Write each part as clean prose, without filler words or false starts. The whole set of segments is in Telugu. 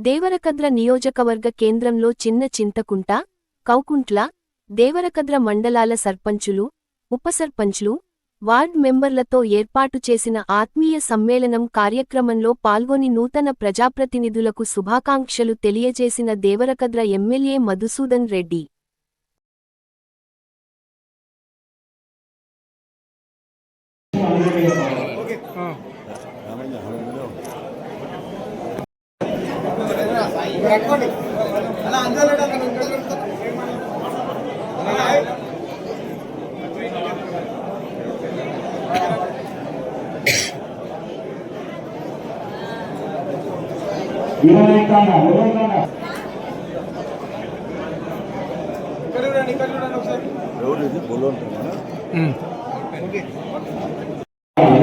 దేవరకద్ర నియోజకవర్గ కేంద్రంలో చిన్న చింతకుంట, కౌకుంట్ల, దేవరకద్ర మండలాల సర్పంచులు, ఉపసర్పంచ్లు, వార్డ్ మెంబర్లతో ఏర్పాటు చేసిన ఆత్మీయ సమ్మేళనం కార్యక్రమంలో పాల్గొని నూతన ప్రజాప్రతినిధులకు శుభాకాంక్షలు తెలియజేసిన దేవరకద్ర ఎమ్మెల్యే మధుసూదన్ రెడ్డి.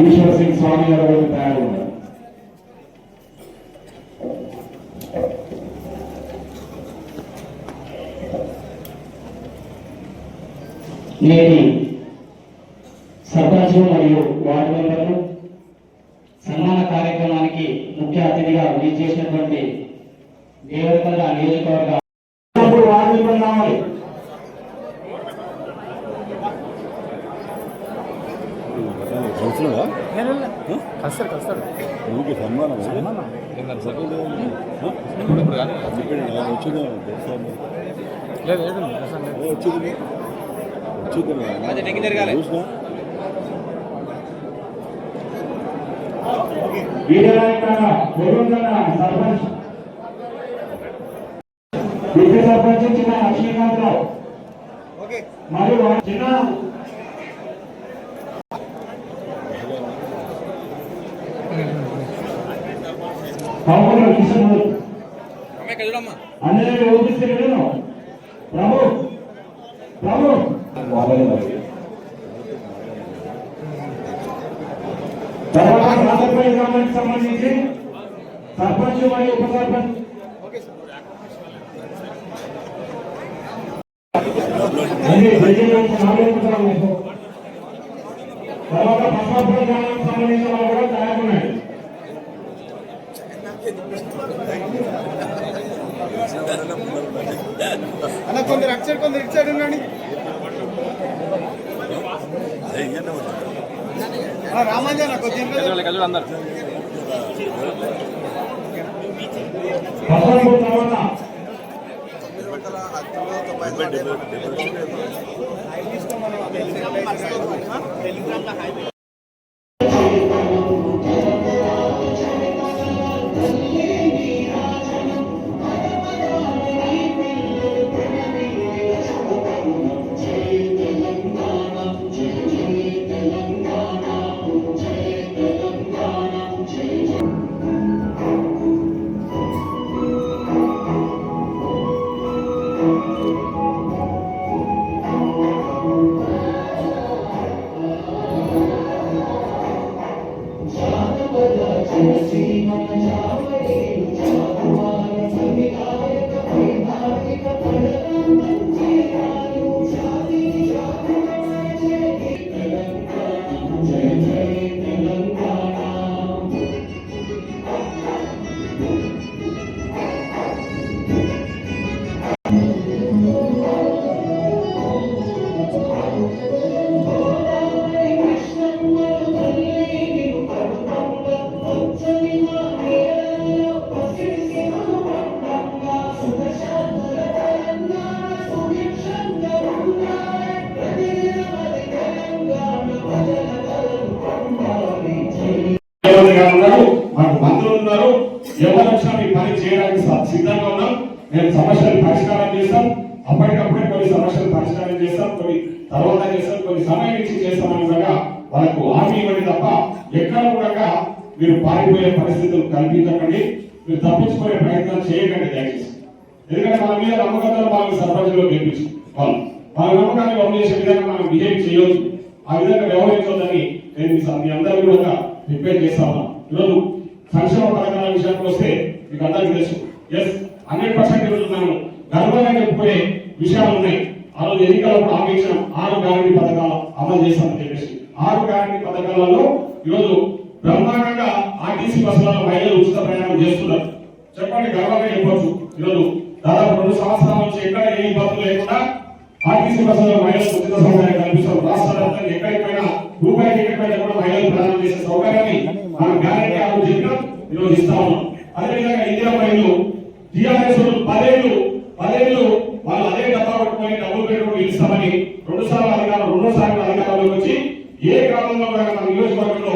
ఈశ్వర్ సింగ్ స్వామి గారు తయారు నేటి సర్పంచ్ మరియు వార్డు మెంబర్లు సన్మాన కార్యక్రమానికి ముఖ్య అతిథిగా విచ్చేసినటువంటి దేవరకద్ర నియోజకవర్గ వార్డు మెంబర్ కావాలి. సర్పంచ్ చిన్న లక్ష్మీకాంత్ రావు మరియు చిన్న అందరినీ ఓపిస్తే ప్రభు ప్రభు తర్వాత రాజపల్లి గ్రామానికి సంబంధించి సర్పంచ్ మరియు ఉప సర్పంచ్ తర్వాత పశ్చిమపురం గ్రామానికి సంబంధించిన వాళ్ళు కూడా తయారున్నాయి. అలా కొందరు అక్షర్ కొందరు ఇచ్చాడు రామాంజన అందరు మాకు మంత్రులు ఉన్నారు. ఎవరు వచ్చినా మీ పని చేయడానికి సిద్ధంగా ఉన్నాం. మేము సమస్యలు పరిష్కారం చేస్తాం. అప్పటికప్పుడే కొన్ని సమస్యలు పరిష్కారం చేస్తాం, కొన్ని తర్వాత చేస్తాం, కొన్ని సమయం ఇచ్చి చేస్తామని కూడా వాళ్ళకు హామీ ఇవ్వండి తప్ప ఎక్కడ కూడా మీరు పారిపోయే పరిస్థితులు కల్పించకండి. మీరు తప్పించుకునే ప్రయత్నం చేయకండి దయచేసి. ఎందుకంటే మన మీద నమ్మకంతో వాళ్ళకి సర్పంచ్లో గెలిపించు వాళ్ళు మన నమ్మకాన్ని పంపించే విధంగా మనం బిహేవ్ చేయొచ్చు. ఆ విధంగా వ్యవహరించొద్దని నేను మీ అందరూ కూడా రిపేర్ చేస్తా ఉన్నాం. ఈరోజు సంక్షేమ పథకాల విషయానికి వస్తే మీకు అందరికీ తెలుసు, 100% ఈరోజు మనం గర్వంగా చెప్పుకునే విషయాలు ఉన్నాయి. ఆ రోజు ఎన్నికలకు హామీ ఇచ్చిన 6 గ్యారంటీ పథకాలు అమలు చేస్తామని చెప్పేసి 6 గ్యారంటీ పథకాలలో ఈరోజు బ్రహ్మాండంగా ఆర్టీసీ బస్సులలో మహిళలు ఉచిత ప్రయాణం చేస్తున్నారు. చెప్పండి, గర్వంగా చెప్పొచ్చు. ఈరోజు దాదాపు 2 సంవత్సరాల నుంచి ఎక్కడ ఏ ఇబ్బందులు లేకుండా ఆర్టీసీ బస్సులో మహిళలకు ఉచిత సౌకర్యం కల్పిస్తాం. రాష్ట్ర వ్యాప్తంగా ఎక్కడికైనా రూపాయి టికెట్ పైన కూడా మహిళలు ప్రదానం చేసే సౌకర్యాన్ని మనం గ్యారెంటీ ఆరు చెప్పినాం, ఈరోజు ఇస్తా ఉన్నాం. అదేవిధంగా ఇందిరా మహిళలు టీఆర్ఎస్ 10 ఏళ్ళు వాళ్ళు అదే డబ్బా పట్టుకొని డబ్బులు పెట్టుకుని ఇస్తామని 2 సార్లు అధికారంలోకి వచ్చి ఏ గ్రామంలో కూడా మన నియోజకవర్గంలో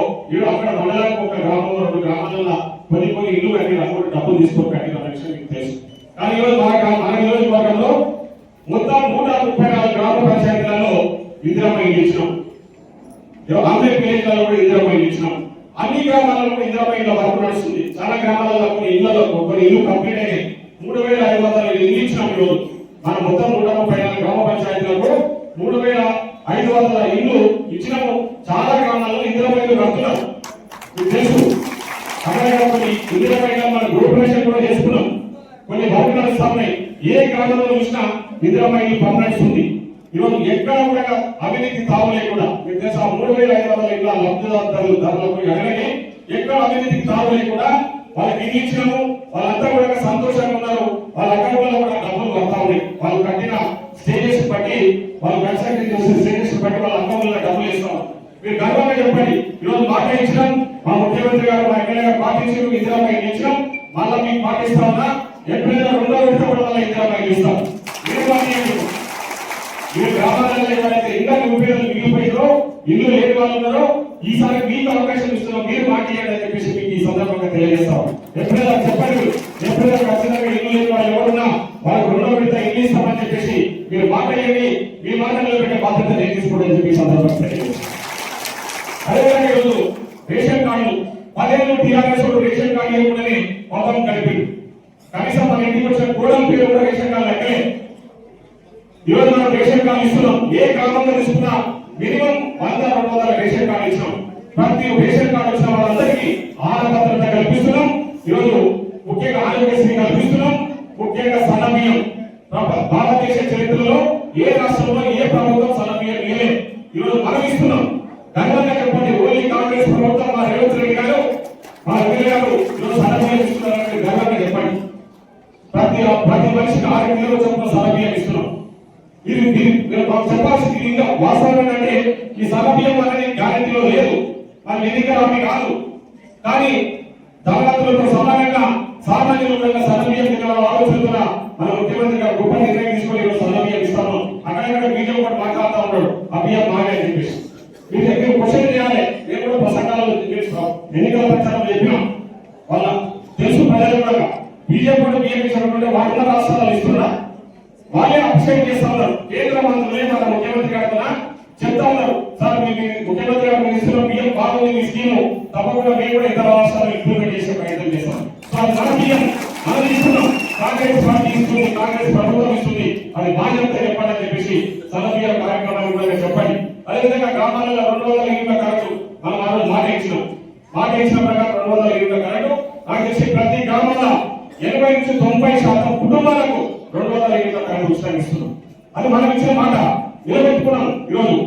అక్కడ మండలానికి ఒక గ్రామంలో 2 గ్రామాలలో కొన్ని ఇల్లు కట్టి అప్పుడు డబ్బులు తీసుకొని కట్టిన విషయం మీకు తెలుసు. కానీ ఈరోజు మన నియోజకవర్గంలో మొత్తం 134 గ్రామ పంచాయతీలలో ఇందిరమ్మ ఇల్లు ఇచ్చినాం. ఆంధ్ర విలేజ్లలో కూడా ఇందిరమ్మ ఇల్లు ఇచ్చినాం. అన్ని గ్రామాలలో కూడా ఇందిరమ్మ ఇళ్ళ వర్క్ నడుస్తుంది. చాలా గ్రామాలలో కొన్ని ఇల్లు కంప్లీట్ అయినాయి. 3500 ఇల్లు ఇచ్చినాం. ఈరోజు మన మొత్తం 134 గ్రామ పంచాయతీలకు 3500 ఇల్లు ఇచ్చినాము. చాలా గ్రామాల్లో ఇందిరమ్మ ఇల్లు కడుతున్నాం, మీకు తెలుసు. అక్కడ కొన్ని ఇందిరమ్మ ఇళ్ళ మన గృహప్రవేశం కూడా చేసుకున్నాం. కొన్ని వర్క్ నడుస్తా ఉన్నాయి. ఏ గ్రామంలో చూసినా ఇందిరమ్మ ఇల్లు పనినడుస్తుంది. ఈరోజు ఎక్కడ కూడా అవినీతి తావు లేకుండా మీకు తెలుసు. 3500 ఇళ్ళ లబ్ధిదారులు ధరలకు ఎక్కడికి ఎక్కడ అవినీతికి తావు లేకుండా వాళ్ళకి ఇల్లు ఇచ్చినాము. వాళ్ళంతా కూడా సంతోషంగా ఉన్నారు. వాళ్ళ అకౌంట్లో కూడా డబ్బులు వస్తా ఉన్నాయి. వాళ్ళు కట్టిన స్టేజెస్ బట్టి, వాళ్ళు కన్స్ట్రక్షన్ చేసిన స్టేజెస్ బట్టి వాళ్ళ అకౌంట్లో డబ్బులు ఇస్తాం. మీరు గర్వంగా చెప్పండి, ఈరోజు మాట ఇచ్చినాం. మా ముఖ్యమంత్రి గారు, మా ఎమ్మెల్యే గారు పాటించారు. ఇందిరమ్మ ఇల్లు ఇచ్చినాం. మళ్ళీ మీకు పాటిస్తా ఉన్నా. ఎప్పుడైనా 2వ విడత కూడా మళ్ళీ ఇందిరమ్మ ఇల్లు ఇస్తాం. మీరు గ్రామాలలో ఎవరైతే ఇంకా నిరుపేదలు మిగిలిపోయారో, ఇల్లు లేని వాళ్ళు ఉన్నారో, ఈసారి మీకు అవకాశం ఇస్తున్నాం. మీరు మాట్లాడండి అని చెప్పేసి మీకు ఈ సందర్భంగా తెలియజేస్తాం. ఎప్పుడైనా చెప్పండి, ఎప్పుడైనా ఖచ్చితంగా ఇల్లు లేని వాళ్ళు ఎవరున్నా వాళ్ళకు 2వ విడత ఇల్లు ఇస్తామని చెప్పేసి మీరు మాట్లాడండి. మీ మాటల్లో పెట్టే బాధ్యత నేను తీసుకోవడం చెప్పి ఈ సందర్భంగా తెలియజేస్తాం. అదేవిధంగా ఈరోజు రేషన్ కార్డులు 10 ఏళ్ళు టీఆర్ఎస్ రేషన్ కార్డు ఇవ్వకుండానే మొత్తం కలిపి కనీసం మన ఇంటికి వచ్చిన కోడల పేరు కూడా రేషన్ కార్డు లెక్కలే. ఈరోజు మనం రేషన్ కార్డు ఇస్తున్నాం. ఏ గ్రామంలో తీసుకున్నా మినిమం 100-200 రేషన్ కార్డు ఇచ్చినాం. ప్రతి రేషన్ కార్డు వచ్చిన వాళ్ళందరికీ ఆహార భద్రత కల్పిస్తున్నాం. ఈరోజు ముఖ్యంగా ఆరోగ్యశ్రీ కల్పిస్తున్నాం. ముఖ్యంగా సన్న బియ్యం భారతదేశ చరిత్రలో ఏ రాష్ట్రంలో ఏ ప్రభుత్వం సన్న బియ్యం ఇవ్వలేదు. ఈరోజు మనం ఇస్తున్నాం. గర్వంగా చెప్పండి, ఓన్లీ కాంగ్రెస్ ప్రభుత్వం, మా రేవంత్ రెడ్డి గారు, మా ఎమ్మెల్యే గారు ఈరోజు సన్న బియ్యం ఇస్తున్నారని గర్వంగా చెప్పండి. ప్రతి మనిషికి 6 కిలోల చొప్పున సన్న బియ్యం ఇస్తున్నాం. ఇది చెప్పాల్సింది ఇంకా వాస్తవం ఏంటంటే ఈ సన్న బియ్యం అనేది గ్యారెంటీలో లేదు. మన ఎన్నికల హామీ కాదు. కానీ ధనవంతులతో సమానంగా సామాన్యులు సన్న బియ్యం తినాలని ఆలోచన మన ముఖ్యమంత్రి గారు గొప్ప నిర్ణయం తీసుకొని ఈరోజు సన్న బియ్యం ఇస్తాను. అక్కడ బీజేపీ కూడా మాట్లాడుతూ ఉన్నాడు, ఆ బియ్యం మాగే అని చెప్పేసి. మీరు క్వశ్చన్ చేయాలి. నేను కూడా ప్రసంగాలలో ఎన్నికల ప్రచారం చెప్పినాం. వాళ్ళ తెలుసు ప్రజలు కూడా బీజేపీ కూడా బియ్యం ఇచ్చినటువంటి వాళ్ళ రాష్ట్రాలు ఇస్తున్నా వాళ్ళే అభిషేకం చేస్తా ఉన్నారు. కేంద్ర మంత్రులే మన ముఖ్యమంత్రి గారు చెప్తా ఉన్నారు, సార్ మీ ముఖ్యమంత్రి గారు ఇస్తున్న బియ్యం బాగుంది, మీ స్కీము తప్పకుండా మేము కూడా ఇతర రాష్ట్రాలు ఇంప్లిమెంట్ చేసే ప్రయత్నం చేస్తాం. సో అది మన బియ్యం మనం ఇస్తున్నాం. కాంగ్రెస్ పార్టీ ఇస్తుంది, కాంగ్రెస్ ప్రభుత్వం ఇస్తుంది, అది బాధ్యత చెప్పాలని చెప్పేసి సన్న బియ్యం కార్యక్రమాన్ని కూడా చెప్పండి. అదేవిధంగా గ్రామాలలో 200 యూనిట్ల కరెంటు మనం ఆ రోజు మాట ఇచ్చిన ప్రకారం 200 యూనిట్ల కరెంటు నాకు తెలిసి ప్రతి గ్రామంలో 80-90% కుటుంబాలకు 200 యూనిట్ల కరెంటు ఉచితంగా ఇస్తున్నాం. అది మనం ఇచ్చిన మాట నిలబెట్టుకున్నాం ఈరోజు.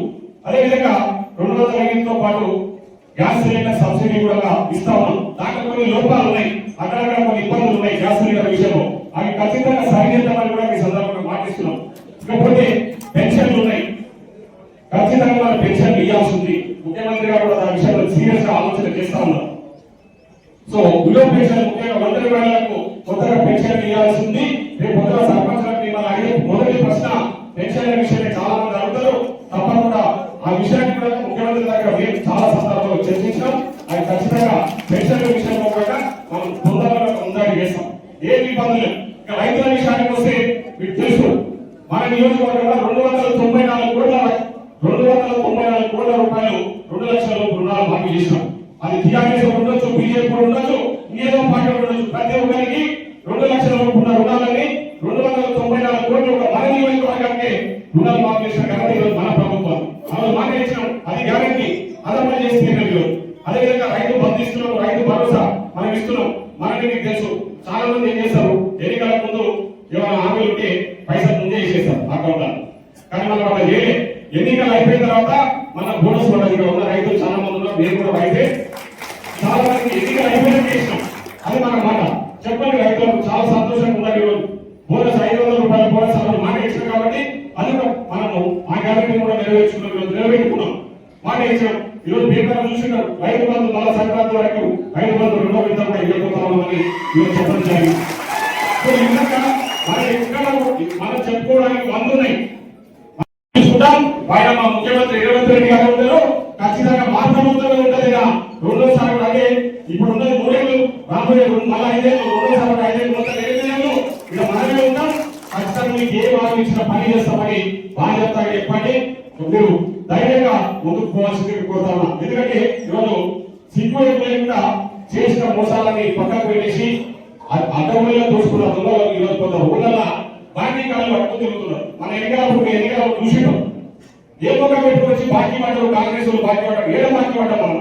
అదేవిధంగా 200 యూనిట్లతో పాటు గ్యాస్ సిలిండర్ సబ్సిడీ కూడా ఇస్తా ఉన్నాం. దాంట్లో కొన్ని లోపాలు ఉన్నాయి, అక్కడక్కడ కొన్ని ఇబ్బందులు ఉన్నాయి గ్యాస్ సిలిండర్ విషయంలో. అవి ఖచ్చితంగా సరిచేద్దామని కూడా ఈ సందర్భంగా మాటిస్తున్నాం. ఇకపోతే పెన్షన్లు ఉన్నాయి, ఖచ్చితంగా మన పెన్షన్లు ఇవ్వాల్సి ఉంది. ముఖ్యమంత్రి గారు కూడా దాని విషయంలో సీరియస్ గా ఆలోచన చేస్తా ఉన్నారు. సో విలో పెన్షన్ ముఖ్యంగా ఒంటరి మహిళలకు కొత్తగా పెన్షన్ ఇవ్వాల్సి ఉంది. రేపు కొత్తగా సర్పంచులకు ఇవాళ అడిగే మొదటి ప్రశ్న పెన్షన్ల విషయమే చాలా మంది అడుగుతారు. తప్పకుండా ఆ విషయాన్ని కూడా ముఖ్యమంత్రి దగ్గర మేము చాలా సందర్భంలో చర్చించాం. అది ఖచ్చితంగా పెన్షన్ల విషయంలో కూడా మనం తొందరగా ముందడి చేస్తాం. ఏమి ఇబ్బందులు లేవు. ఇక రైతుల విషయానికి వస్తే మీకు తెలుసు, మన నియోజకవర్గంలో 294 కోట్ల రూపాయలు 2 లక్షల రుణాలు మాఫీ చేసినాం. అది టీఆర్ఎస్ ఉండొచ్చు, బీజేపీ ఉండొచ్చు, ఇంకేదో పార్టీ ఉండొచ్చు. ప్రతి ఒక్కరికి 2 లక్షల రూపాయల రుణాలని 294 కోట్లు ఒక మన నియోజకవర్గానికి రుణాలు మాఫీ చేసిన కాబట్టి ఈరోజు మన ప్రభుత్వం మనం మాట ఇచ్చినాం. అది గ్యారెంటీ అదమని చేసి ఈరోజు. అదేవిధంగా రైతు బంధు ఇస్తున్నాం, రైతు భరోసా మనం ఇస్తున్నాం. మనకి మీకు తెలుసు, చాలా మంది ఏం చేస్తారు, ఎన్నికల ముందు ఏమైనా హామీలు ఉంటే పైసలు ముందే ఇచ్చేస్తారు అకౌంట్. కానీ మనం అలా చేయలే. ఎన్నికలు అయిపోయిన తర్వాత మన బోనస్ కూడా ఉన్న రైతులు చాలా మంది ఉన్నారు. మేము కూడా రైతే చాలా మంది ఎన్నికలు అయిపోయినా చేసినాం. అది మన మాట. చెప్పండి రైతులకు చాలా సంతోషంగా ఉన్నది. ఈరోజు బోనస్ 500 రూపాయల బోనస్ అప్పుడు మాట ఇచ్చాం కాబట్టి అది మనము ఆ గ్యారెంటీ కూడా నెరవేర్చుకున్నాం. ఈరోజు నిలబెట్టుకున్నాం, మాట ఇచ్చాం. ఈరోజు పేపర్ చూసినారు రైతు బంధు మళ్ళా సంక్రాంతి వరకు రైతు బంధు 2వ విడత కూడా ఇవ్వబోతామని ఈరోజు చెప్పడం జరిగింది. సో ఈ విధంగా మనం ఎక్కడ మనం చెప్పుకోవడానికి 100 ఉన్నాయి. తీసుకుంటాం. ఆయన మా ముఖ్యమంత్రి రేవంత్ రెడ్డి గారు ఉంటారు, ఖచ్చితంగా మా ప్రభుత్వమే ఉంటుంది. రెండోసారి అంటే ఇప్పుడు ఉన్నది 3 ఏళ్ళు, రాబోయే మళ్ళీ 5 ఏళ్ళు, రెండోసారి 5 ఏళ్ళు మొత్తం 8 ఏళ్ళు ఇక మనమే ఉంటాం. ఖచ్చితంగా మీకు ఏ వారం ఇచ్చిన పని చేస్తామని బాధ్యతగా చెప్పండి. మీరు ధైర్యంగా ముందుకు పోవాల్సింది కోరుతాను. ఎందుకంటే ఈరోజు సిగ్గు లేకుండా చేసిన మోసాలని పక్కకు పెట్టేసి అడ్డమూలలో దోసుకున్న దొంగలు ఈరోజు కొంత ఊళ్ళ బాకీ కాలం పట్టుకుని తిరుగుతున్నారు. మన ఎన్నికల చూసినాం ఏ మొక్క పెట్టుకొచ్చి బాకీ పడ్డారు. కాంగ్రెస్ బాకీ పడ్డారు. ఏడ బాకీ పడ్డాం మనం,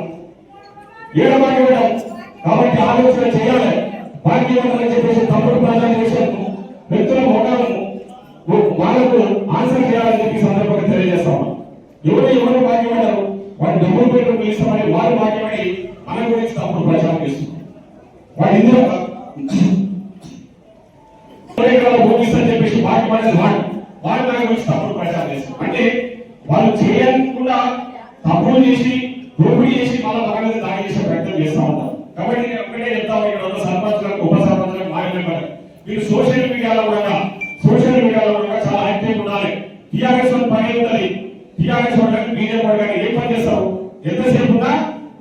ఏడ బాకీ పడ్డాం. కాబట్టి ఆలోచన చేయాలి. బాకీ పడ్డారని చెప్పేసి తప్పుడు ప్రచారం చేశాను వ్యక్తుల మోకాలను వాళ్ళకు ఆన్సర్ చేయాలని చెప్పి సందర్భంగా తెలియజేస్తాం. ఎవరు బాకీ పడ్డారు, వాడు డబ్బులు పెట్టుకుని పిలుస్తామని వారు బాకీ పడి మన గురించి తప్పుడు ప్రచారం చేస్తున్నారు. వాడు ఇందులో భూమిస్తని చెప్పేసి బాకీ పడేది వాడు మన గురించి తప్పుడు ప్రచారం చేస్తారు. అంటే వాళ్ళు చేయకుండా తప్పులు చేసి దోపిడీ చేసి మళ్ళీ మన మీద దాడి చేసే ప్రయత్నం చేస్తూ ఉంటారు. కాబట్టి నేను ఒక్కటే చెప్తాను, ఇక్కడ ఉన్న సర్పంచులకు ఉప సర్పంచులకు మాట్లాడారు. మీరు సోషల్ మీడియాలో కూడా చాలా యాక్టివ్ ఉండాలి. టీఆర్ఎస్ పని ఉండాలి. టీఆర్ఎస్ వాళ్ళకి బీజేపీ వాళ్ళకి ఏం పని చేస్తారు? ఎంతసేపు ఉన్నా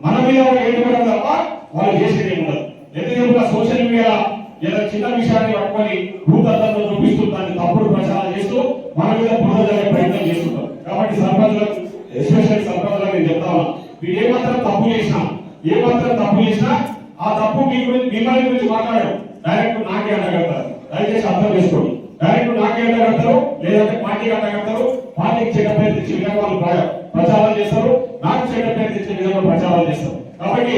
మన మీద ఏడుకోవడం తప్ప వాళ్ళు చేసేది ఉండదు. ఎంతసేపు సోషల్ మీడియా ఏదో చిన్న విషయాన్ని పట్టుకొని భూతత్వంలో చూపిస్తూ దాన్ని తప్పుడు ప్రచారం చేస్తూ మన మీద బురద జరిగే ప్రయత్నం చేస్తుంటారు. కాబట్టి సర్పంచులకు ఎస్పెషల్ సర్పంచులకు నేను చెప్తాను, మీరు ఏమాత్రం తప్పు చేసినా ఆ తప్పు మీ గురించి మిమ్మల్ని గురించి మాట్లాడరు, డైరెక్ట్ నాకే అడ్డగడతారు. దయచేసి అర్థం చేసుకోండి. డైరెక్ట్ నాకే అడ్డగడతారు, లేదంటే పార్టీకి అడ్డగడతారు. పార్టీకి చెడ్డ పేరు తెచ్చే విధంగా వాళ్ళు ప్రచారం చేస్తారు, నాకు చెడ్డ పేరు తెచ్చే విధంగా ప్రచారం చేస్తారు. కాబట్టి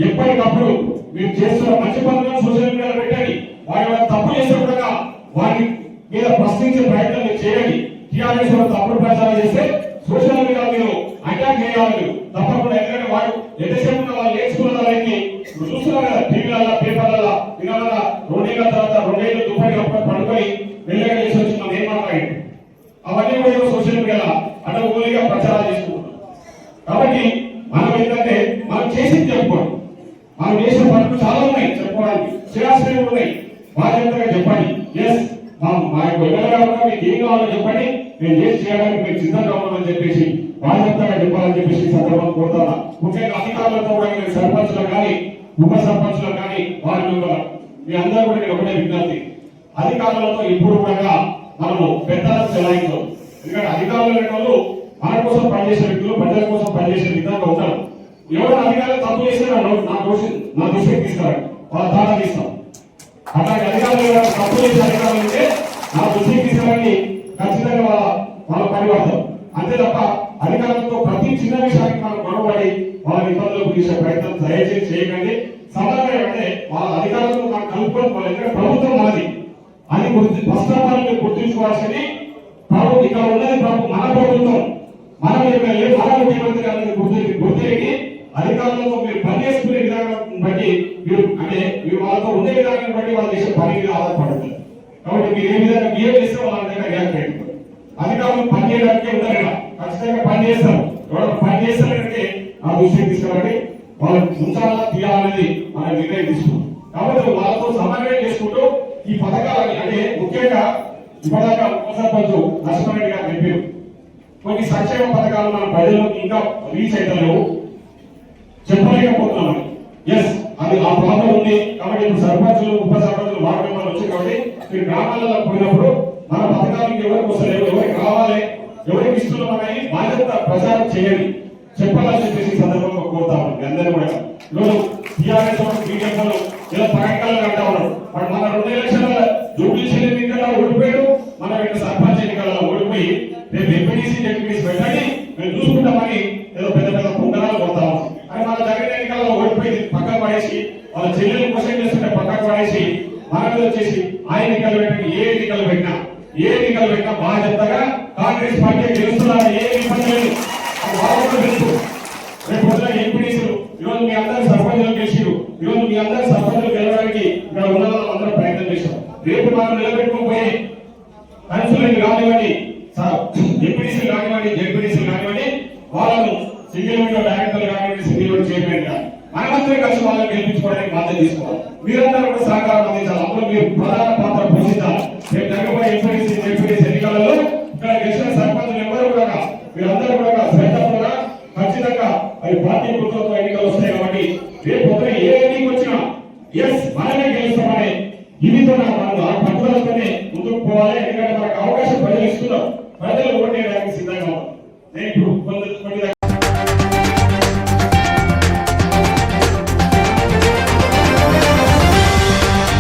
ఎప్పటికప్పుడు మీరు చేస్తున్న మంచి పనులను సోషల్ మీడియాలో పెట్టండి. వారి తప్పు చేసే విధంగా వారి మీద ప్రశ్నించే ప్రయత్నం మీరు చేయండి. టీఆర్ఎస్ తప్పుడు ప్రచారం చేస్తే సోషల్ మీడియా మీరు అటాక్ చేయాలి తప్పకుండా. ఎందుకంటే వాడు ఎంతసేపు వాళ్ళు నేర్చుకున్నదానికి చూస్తున్నారు కదా, టీవీలలో పేపర్లలో వినాల 2 ఏళ్ల తర్వాత 2 ఏళ్ళు దుప్పటి పడుకొని వెళ్ళగా చేసి వచ్చి మనం ఏం మాట్లాడి అవన్నీ కూడా సోషల్ మీడియాలో అడ్డగోలుగా ప్రచారం చేసుకుంటున్నాం. కాబట్టి మనం ఏంటంటే మనం చేసింది చెప్పుకోండి. మనం చేసిన పనులు చాలా ఉన్నాయి చెప్పుకోవడానికి, చేయాల్సినవి ఉన్నాయి. బాధ్యతగా చెప్పండి. ఎస్ మా ఎమ్మెల్యేగా ఉన్నా మీకు ఏం కావాలో చెప్పండి, నేను చేసి చేయడానికి మీరు సిద్ధంగా ఉన్నామని చెప్పేసి బాధ్యతగా చెప్పాలని చెప్పేసి సందర్భం కోరుతాను. ముఖ్యంగా అధికారులతో కూడా నేను సర్పంచులకు కానీ ఉప సర్పంచులకు కానీ వారి మీ అందరూ కూడా నేను ఒకటే విజ్ఞప్తి, అధికారులతో ఇప్పుడు కూడా మనము పెద్దలకు చెలాయించాం. ఎందుకంటే అధికారులు వాళ్ళు మన కోసం పనిచేసే వ్యక్తులు, ప్రజల కోసం పనిచేసే విధంగా ఉంటారు. ఎవరైనా అధికారులు తప్పు చేస్తే నా దృష్టికి తీసుకురాడు, వాళ్ళ దాటా తీస్తాం. అట్లాంటి అధికారులు తప్పు చేసే అధికారులు ఉంటే నా దృష్టికి తీసుకురాని ఖచ్చితంగా వాళ్ళ పని పడతాం. అంతే తప్ప అధికారులతో ప్రతి చిన్న విషయానికి మనం గొడవపడి వాళ్ళ ఇబ్బందులకు తీసే ప్రయత్నం దయచేసి చేయకండి. సమాధానం అంటే వాళ్ళ అధికారులతో మనం కలుపుకొని వాళ్ళ ఎక్కడ ప్రభుత్వం మనది అని ఫస్ట్ ఆఫ్ ఆల్ మీరు గుర్తుంచుకోవాల్సింది. ఇక్కడ ఉన్నది మన ప్రభుత్వం, మన ఎమ్మెల్యే, మన ముఖ్యమంత్రి గారిని గుర్తిరిగి అధికారులతో మీరు పనిచేసుకునే విధానం బట్టి మీరు వాళ్ళతో ఉండే విధానాన్ని బట్టి వాళ్ళు చేసే పని మీద ఆధారపడుతుంది. కాబట్టి మీరు ఏ విధంగా బిహేవ్ చేస్తే వాళ్ళ దగ్గర రియాక్ట్ పెట్టుకోండి. అధికారులు పని చేయడానికే ఉంటారు కదా, ఖచ్చితంగా పని చేస్తారు. ఎవరు పని చేస్తారంటే ఆ దృష్టికి తీసుకురండి. వాళ్ళు ఉంచాలా తీయాలనేది మన నిర్ణయం తీసుకుంటాం. కాబట్టి వాళ్ళతో సమన్వయం చేసుకుంటూ ఈ పథకాలని అంటే ముఖ్యంగా ఇప్పటిదాకా ఉప సర్పంచ్ లక్ష్మణరెడ్డి గారు చెప్పారు, కొన్ని సంక్షేమ పథకాలు మన ప్రజలకు ఇంకా రీచ్ అయితే చెప్పలేకపోతున్నామని. ఎస్, అది ఆ ప్రాబ్లం ఉంది. కాబట్టి ఇప్పుడు సర్పంచులు ఉప సర్పంచులు వార్డు మెంబర్లు వచ్చి కాబట్టి మీరు గ్రామాలలో పోయినప్పుడు మన పథకాలకి ఎవరికి వస్తలేవు, ఎవరికి కావాలి, ఎవరికి ఇస్తున్నామని బాధ్యత ప్రచారం చేయండి, చెప్పాలని చెప్పేసి సందర్భంగా కోరుతాము. మీ అందరూ కూడా ఈరోజు టీఆర్ఎస్ బీజేపీ ఏదో ప్రకటనలు అంటా ఉన్నారు. మన 2 ఎలక్షన్ల జూబ్లీస్ ఎన్నికల్లో ఓడిపోయాడు, మన సర్పంచ్ ఎన్నికల్లో ఓడిపోయి రేపు ఎంపీటీసీ జెడ్పీటీసీ పెట్టండి మేము చూసుకుంటామని ఏదో పెద్ద పెద్ద కుంగరాలు పోతాము. అని మన దగ్గర ఎన్నికల్లో ఓడిపోయి పక్కకు పడేసి వాళ్ళ చెల్లెలు క్వశ్చన్ చేస్తుంటే పక్కకు పడేసి మన మీద వచ్చేసి ఆ ఎన్నికలు పెట్టండి, ఏ ఎన్నికలు పెట్టినా బాధ్యతగా కాంగ్రెస్ పార్టీ గెలుస్తున్నారు. ఏ ఇబ్బంది లేదు, తెలుసు. రేపు పొద్దున ఎంపీటీసీలు ఈరోజు మీ అందరూ సర్పంచులు గెలిచిరు. ఈరోజు మీ అందరూ సర్పంచులు గెలవడానికి ఇక్కడ ఉన్న కౌన్సిలర్లు కానివ్వండి, ఎంపీడీసీలు కానివ్వండి, జెడ్పీడీసీలు కానివ్వండి, వాళ్ళను సింగిల్ విండో డైరెక్టర్లు కానివ్వండి, సింగిల్ విండో చైర్మన్ గా మనమందరం కలిసి వాళ్ళని గెలిపించుకోవడానికి బాధ్యత తీసుకోవాలి. మీరందరూ కూడా సహకారం అందించాలి. అందులో మీరు ప్రధాన పాత్ర పోషించాలి. రేపు జరగబోయే ఎంపీడీసీ జెడ్పీడీసీ ఎన్నికలలో ఇక్కడ గెలిచిన సర్పంచులు ఎవరు కూడా మీరందరూ కూడా శ్రద్ధగా ఖచ్చితంగా మరి పార్టీ ప్రభుత్వ ఎన్నికలు వస్తాయి కాబట్టి రేపు పొద్దున ఏ ఎన్నిక వచ్చినా ఎస్ మనమే గెలుస్తామని ఇదితో మనం ఆ పట్టుదలతోనే ముందుకు పోవాలి. ఎందుకంటే మనకు అవకాశం ప్రజలు ఇస్తున్నాం, ప్రజలు ఓటేయడానికి సిద్ధంగా ఉన్నారు. నేను ఇప్పుడు కొన్ని